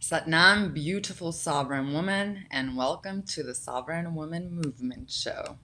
Satnam, beautiful sovereign woman, and welcome to the Sovereign Woman Movement Show.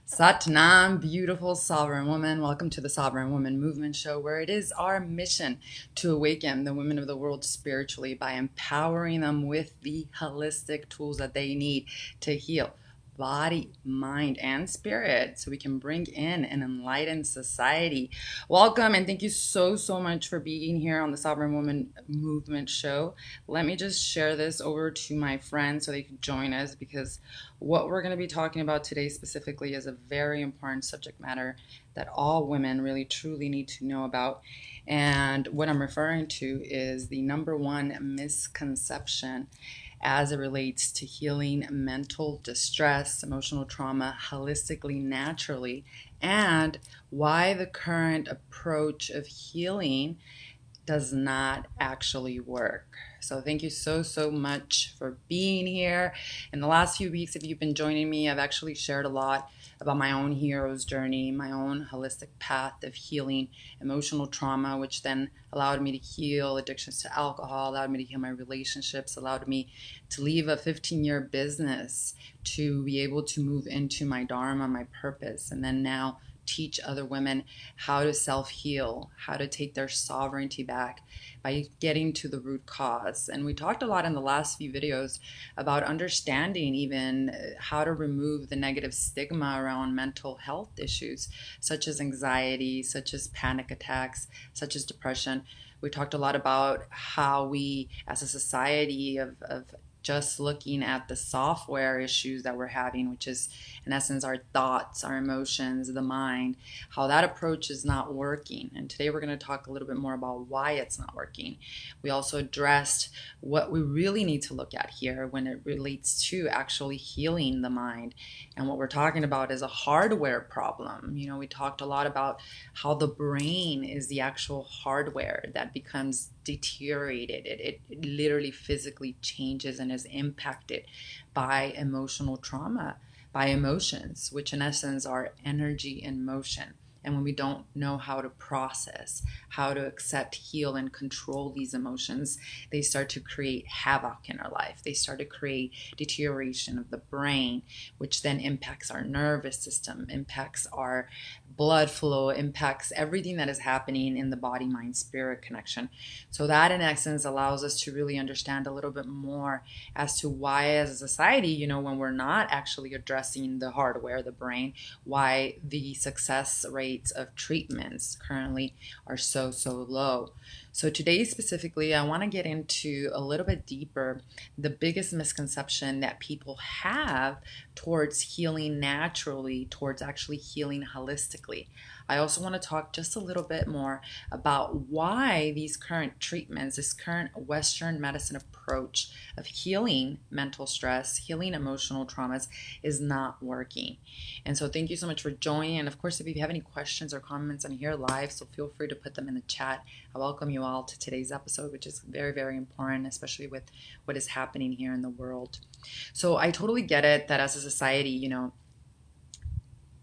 Satnam, beautiful sovereign woman. Welcome to the Sovereign Woman Movement Show, where it is our mission to awaken the women of the world spiritually by empowering them with the holistic tools that they need to heal body, mind, and spirit so we can bring in an enlightened society. Welcome and thank you so much for being here on the Sovereign Woman Movement Show. Let me just share this over to my friends so they can join us, because what we're going to be talking about today specifically is a very important subject matter that all women really truly need to know about. And what I'm referring to is the number one misconception as it relates to healing mental distress, emotional trauma holistically, naturally, and why the current approach of healing does not actually work. So thank you so much for being here. In the last few weeks, if you've been joining me, I've actually shared a lot about my own hero's journey, my own holistic path of healing emotional trauma, which then allowed me to heal addictions to alcohol, allowed me to heal my relationships, allowed me to leave a 15-year business to be able to move into my dharma, my purpose, and then now teach other women how to self-heal, how to take their sovereignty back by getting to the root cause. And we talked a lot in the last few videos about understanding even how to remove the negative stigma around mental health issues, such as anxiety, such as panic attacks, such as depression. We talked a lot about how we, as a society of just looking at the software issues that we're having, which is in essence our thoughts, our emotions, the mind, how that approach is not working. And today we're going to talk a little bit more about why it's not working. We also addressed what we really need to look at here when it relates to actually healing the mind. And what we're talking about is a hardware problem. You know, we talked a lot about how the brain is the actual hardware that becomes deteriorated. It literally physically changes and is impacted by emotional trauma, by emotions, which in essence are energy in motion. And when we don't know how to process, how to accept, heal, and control these emotions, they start to create havoc in our life. They start to create deterioration of the brain, which then impacts our nervous system, impacts our blood flow, impacts everything that is happening in the body, mind, spirit connection. So that in essence allows us to really understand a little bit more as to why as a society, you know, when we're not actually addressing the hardware, the brain, why the success rates of treatments currently are so low. So today specifically, I want to get into a little bit deeper the biggest misconception that people have towards healing naturally, towards actually healing holistically. I also want to talk just a little bit more about why these current treatments, this current Western medicine approach of healing mental stress, healing emotional traumas is not working. And so thank you so much for joining. And of course, if you have any questions or comments, I'm here live, so feel free to put them in the chat. I welcome you all to today's episode, which is very important, especially with what is happening here in the world. So I totally get it that as a society, you know,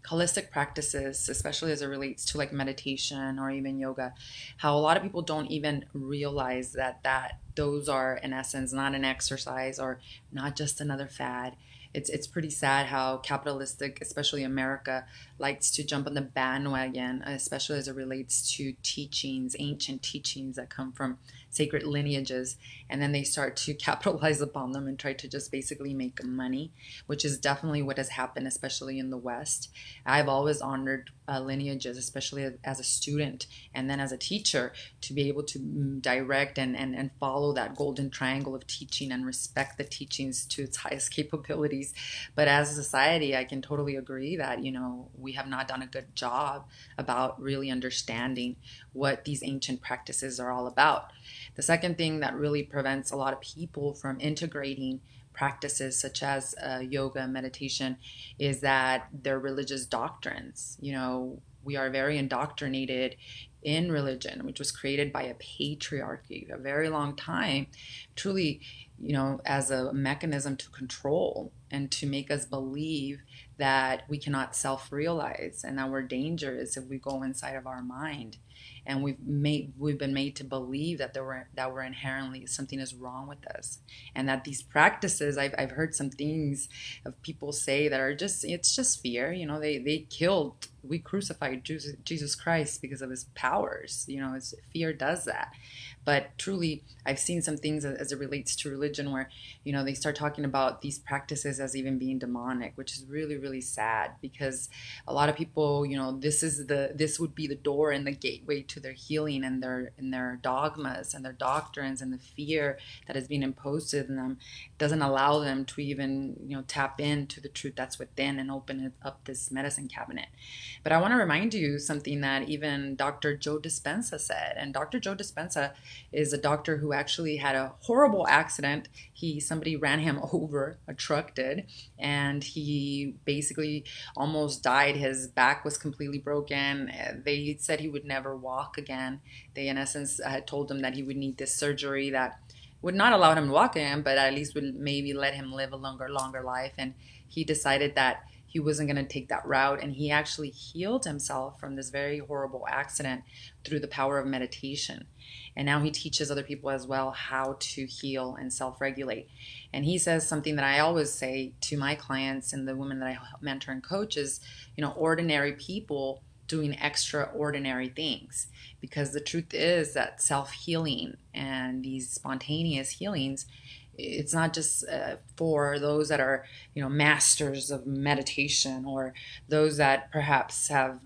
holistic practices, especially as it relates to like meditation or even yoga, how a lot of people don't even realize that those are in essence not an exercise or not just another fad. It's pretty sad how capitalistic, especially America, likes to jump on the bandwagon, especially as it relates to teachings, ancient teachings that come from sacred lineages, and then they start to capitalize upon them and try to just basically make money, which is definitely what has happened, especially in the West. I've always honored lineages, especially as a student and then as a teacher, to be able to direct and follow that golden triangle of teaching and respect the teachings to its highest capabilities. But as a society, I can totally agree that, you know, we have not done a good job about really understanding what these ancient practices are all about. The second thing that really prevents a lot of people from integrating practices such as yoga, meditation, is that they're religious doctrines. You know, we are very indoctrinated in religion, which was created by a patriarchy a very long time, truly, as a mechanism to control and to make us believe that we cannot self-realize and that we're dangerous if we go inside of our mind. And we've been made to believe that we're inherently something is wrong with us, and that these practices, I've heard some things of people say that are just, it's just fear. We crucified Jesus Christ because of his powers. His fear does that. But truly, I've seen some things as it relates to religion where, they start talking about these practices as even being demonic, which is really, really sad, because a lot of people, this would be the door and the gateway to their healing, and their dogmas and their doctrines, and the fear that is being imposed on them doesn't allow them to even, tap into the truth that's within and open it up, this medicine cabinet. But I want to remind you something that even Dr. Joe Dispenza said. And Dr. Joe Dispenza is a doctor who actually had a horrible accident. Somebody ran him over, a truck did, and he basically almost died. His back was completely broken. They said he would never walk again. They, in essence, had told him that he would need this surgery that would not allow him to walk again, but at least would maybe let him live a longer life. And he decided that he wasn't going to take that route, and he actually healed himself from this very horrible accident through the power of meditation. And now he teaches other people as well how to heal and self-regulate. And he says something that I always say to my clients and the women that I mentor and coach is, ordinary people doing extraordinary things. Because the truth is that self-healing and these spontaneous healings, it's not just for those that are, masters of meditation, or those that perhaps have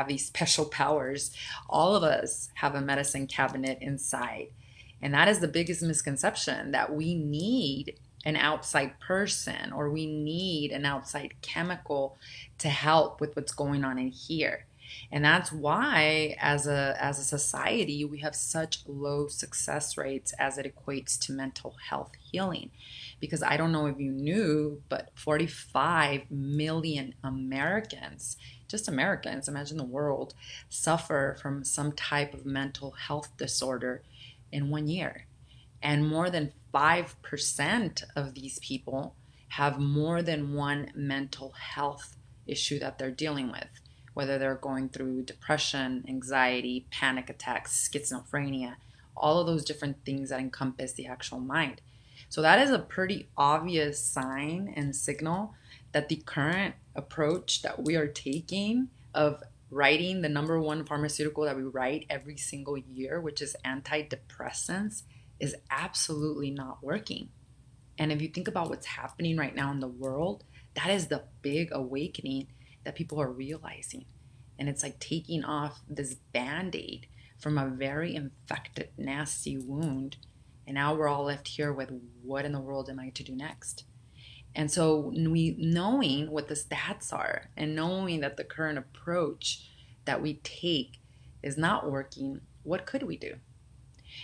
these special powers. All of us have a medicine cabinet inside. And that is the biggest misconception, that we need an outside person, or we need an outside chemical to help with what's going on in here. And that's why, as a society, we have such low success rates as it equates to mental health healing. Because I don't know if you knew, but 45 million Americans, just Americans, imagine the world, suffer from some type of mental health disorder in 1 year. And more than 5% of these people have more than one mental health issue that they're dealing with, whether they're going through depression, anxiety, panic attacks, schizophrenia, all of those different things that encompass the actual mind. So that is a pretty obvious sign and signal that the current approach that we are taking of writing the number one pharmaceutical that we write every single year, which is antidepressants, is absolutely not working. And if you think about what's happening right now in the world, that is the big awakening that people are realizing. And it's like taking off this Band-Aid from a very infected, nasty wound. And now we're all left here with, what in the world am I to do next? And so knowing what the stats are, and knowing that the current approach that we take is not working, what could we do?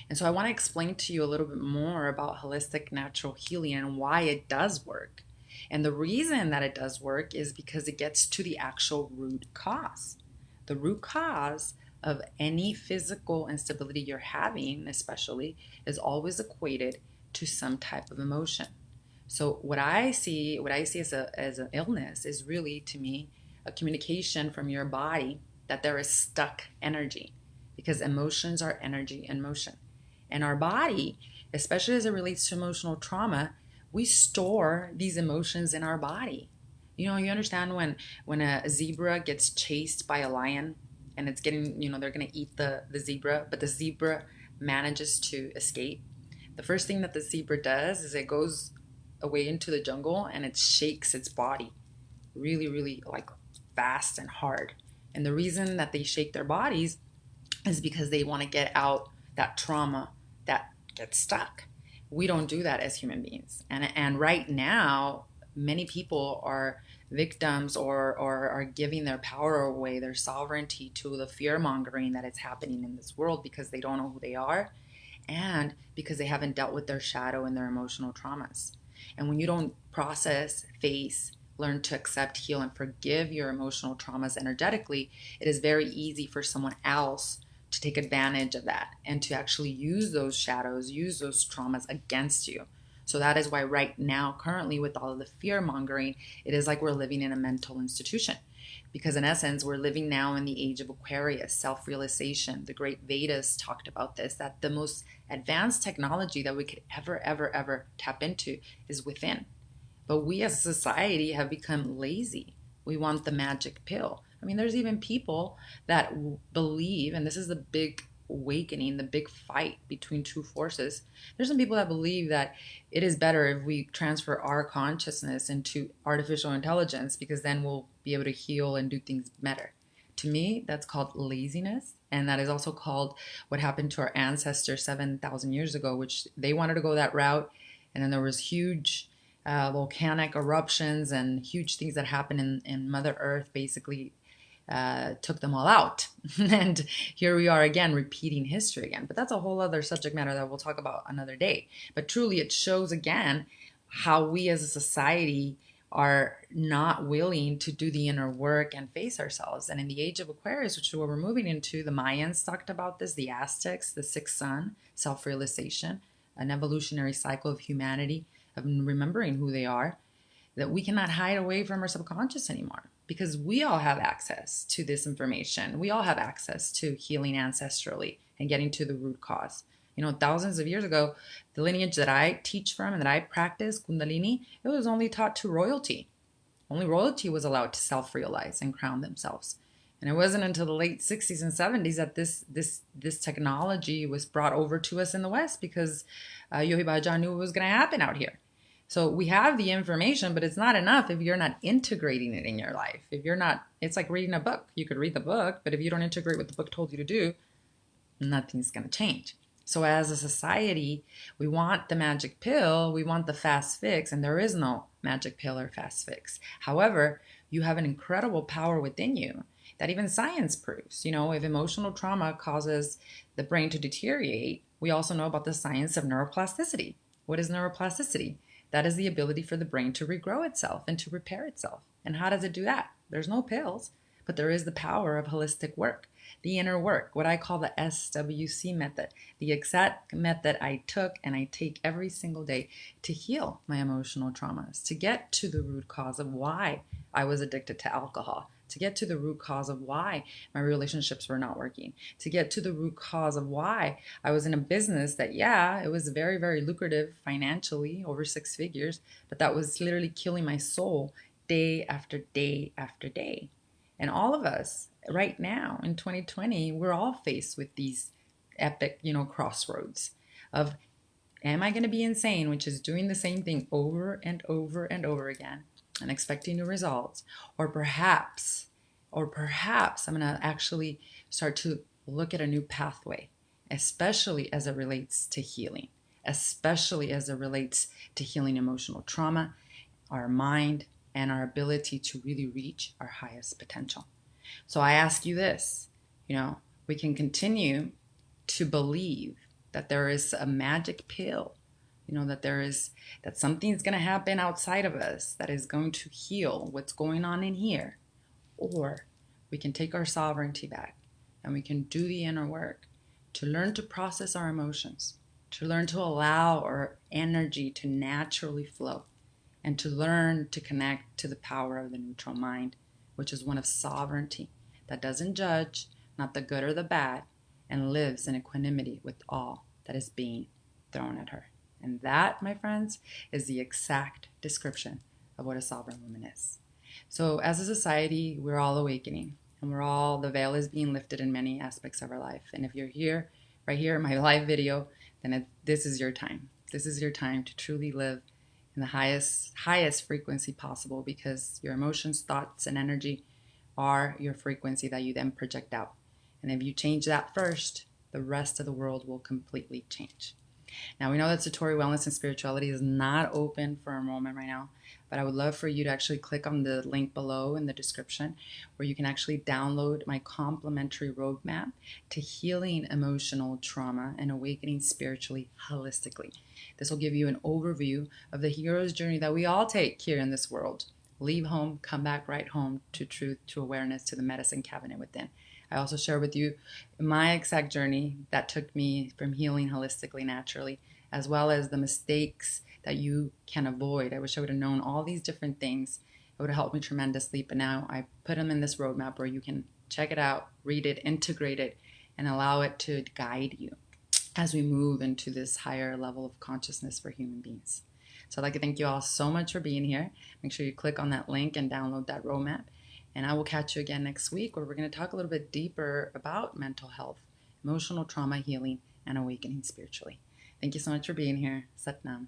And so I want to explain to you a little bit more about holistic natural healing and why it does work. And the reason that it does work is because it gets to the actual root cause. The root cause of any physical instability you're having, especially, is always equated to some type of emotion. So what I see as an illness is really, to me, a communication from your body that there is stuck energy, because emotions are energy in motion. And our body, especially as it relates to emotional trauma, we store these emotions in our body. You understand when a zebra gets chased by a lion, and it's getting, they're going to eat the zebra, but the zebra manages to escape. The first thing that the zebra does is it goes away into the jungle and it shakes its body really, really like fast and hard. And the reason that they shake their bodies is because they want to get out that trauma that gets stuck. We don't do that as human beings. And right now, many people are victims or are giving their power away, their sovereignty, to the fear mongering that is happening in this world, because they don't know who they are, and because they haven't dealt with their shadow and their emotional traumas. And when you don't process, face, learn to accept, heal, and forgive your emotional traumas energetically, it is very easy for someone else to take advantage of that and to actually use those shadows, use those traumas against you. So that is why right now, currently, with all of the fear mongering, it is like we're living in a mental institution. Because in essence, we're living now in the age of Aquarius, self-realization. The great Vedas talked about this, that the most advanced technology that we could ever tap into is within. But we as a society have become lazy. We want the magic pill. I mean, there's even people that believe, and this is the big awakening, the big fight between two forces. There's some people that believe that it is better if we transfer our consciousness into artificial intelligence because then we'll be able to heal and do things better. To me, that's called laziness. And that is also called what happened to our ancestors 7,000 years ago, which they wanted to go that route. And then there was huge volcanic eruptions and huge things that happened in Mother Earth basically took them all out. And here we are again, repeating history again. But that's a whole other subject matter that we'll talk about another day. But truly, it shows again how we as a society are not willing to do the inner work and face ourselves. And in the age of Aquarius, which is what we're moving into, the Mayans talked about this, the Aztecs, the sixth sun, self-realization, an evolutionary cycle of humanity, of remembering who they are, that we cannot hide away from our subconscious anymore because we all have access to this information. We all have access to healing ancestrally and getting to the root cause. You know, thousands of years ago, the lineage that I teach from and that I practice, Kundalini, it was only taught to royalty. Only royalty was allowed to self-realize and crown themselves. And it wasn't until the late 60s and 70s that this technology was brought over to us in the West because Yogi Bhajan knew what was going to happen out here. So we have the information, but it's not enough if you're not integrating it in your life. If you're not, it's like reading a book. You could read the book, but if you don't integrate what the book told you to do, nothing's going to change. So as a society, we want the magic pill, we want the fast fix, and there is no magic pill or fast fix. However, you have an incredible power within you that even science proves. You know, if emotional trauma causes the brain to deteriorate, we also know about the science of neuroplasticity. What is neuroplasticity? That is the ability for the brain to regrow itself and to repair itself. And how does it do that? There's no pills, but there is the power of holistic work. The inner work, what I call the SWC method, the exact method I took and I take every single day to heal my emotional traumas, to get to the root cause of why I was addicted to alcohol, to get to the root cause of why my relationships were not working, to get to the root cause of why I was in a business that, yeah, it was very lucrative financially, over 6 figures, but that was literally killing my soul day after day after day. And all of us right now in 2020, we're all faced with these epic, crossroads of, am I going to be insane, which is doing the same thing over and over and over again and expecting new results? Or perhaps I'm going to actually start to look at a new pathway, especially as it relates to healing, especially as it relates to healing emotional trauma, our mind, and our ability to really reach our highest potential. So I ask you this, we can continue to believe that there is a magic pill, that something's going to happen outside of us that is going to heal what's going on in here. Or we can take our sovereignty back and we can do the inner work to learn to process our emotions, to learn to allow our energy to naturally flow, and to learn to connect to the power of the neutral mind, which is one of sovereignty that doesn't judge, not the good or the bad, and lives in equanimity with all that is being thrown at her. And that, my friends, is the exact description of what a sovereign woman is. So as a society, we're all awakening, and the veil is being lifted in many aspects of our life. And if you're here, right here in my live video, then this is your time. This is your time to truly live in the highest frequency possible, because your emotions, thoughts, and energy are your frequency that you then project out. And if you change that first, the rest of the world will completely change. Now, we know that Satori Wellness and Spirituality is not open for enrollment right now, but I would love for you to actually click on the link below in the description where you can actually download my complimentary roadmap to healing emotional trauma and awakening spiritually holistically. This will give you an overview of the hero's journey that we all take here in this world. Leave home, come back right home to truth, to awareness, to the medicine cabinet within. I also share with you my exact journey that took me from healing holistically, naturally, as well as the mistakes that you can avoid. I wish I would have known all these different things. It would have helped me tremendously, but now I put them in this roadmap where you can check it out, read it, integrate it, and allow it to guide you as we move into this higher level of consciousness for human beings. So I'd like to thank you all so much for being here. Make sure you click on that link and download that roadmap. And I will catch you again next week where we're going to talk a little bit deeper about mental health, emotional trauma healing, and awakening spiritually. Thank you so much for being here. Sat Nam.